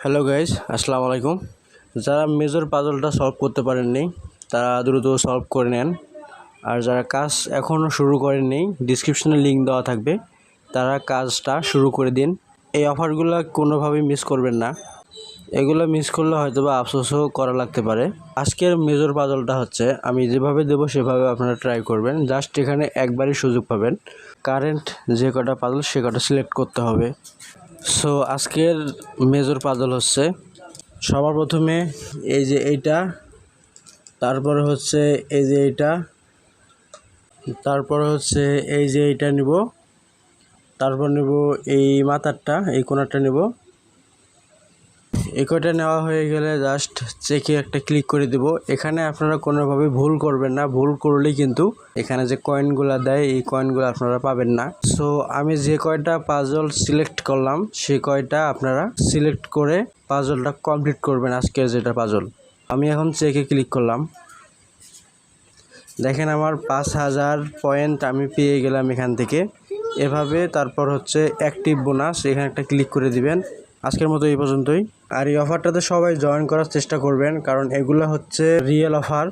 Hello guys, আসসালামু আলাইকুম। যারা মেজর পাজলটা সলভ করতে পারেননি তারা দ্রুত সলভ করে নেন, আর যারা কাজ এখনও শুরু করেননি ডিসক্রিপশনে লিঙ্ক দেওয়া থাকবে, তারা কাজটা শুরু করে দিন। এই অফারগুলো কোনোভাবেই মিস করবেন না, এগুলো মিস করলে হয়তো বা আফসোসও করা লাগতে পারে। আজকের মেজর পাজলটা হচ্ছে আমি যেভাবে দেবো সেভাবে আপনারা ট্রাই করবেন। জাস্ট এখানে একবারই সুযোগ পাবেন, কারেন্ট যে কটা পাজল সে কটা সিলেক্ট করতে হবে। সো আজকের মেজর পাজল হচ্ছে সবার প্রথমে এই যে এইটা, তারপরে হচ্ছে এই যে এইটা, তারপরে হচ্ছে এই যে এইটা নিব, তারপর নেব এই মাথারটা, এই কোণারটা নেব। এই কয়টা নেওয়া হয়ে গেলে জাস্ট চেকে একটা ক্লিক করে দেব। এখানে আপনারা কোনোভাবে ভুল করবেন না, ভুল করলেই কিন্তু এখানে যে কয়েনগুলো দেয় এই কয়েনগুলো আপনারা পাবেন না। সো আমি যে কয়টা পাজল সিলেক্ট করলাম সেই কয়টা আপনারা সিলেক্ট করে পাজলটা কমপ্লিট করবেন। আজকের যেটা পাজল আমি এখন চেকে ক্লিক করলাম, দেখেন আমার 5000 পয়েন্ট আমি পেয়ে গেলাম এখান থেকে। এভাবে তারপর হচ্ছে অ্যাক্টিভ বোনাস, এখানে একটা ক্লিক করে দিবেন। আজকের মতো এই পর্যন্তই। আর এই অফারটাতে সবাই জয়েন করার চেষ্টা করবেন, কারণ এগুলো হচ্ছে রিয়েল অফার।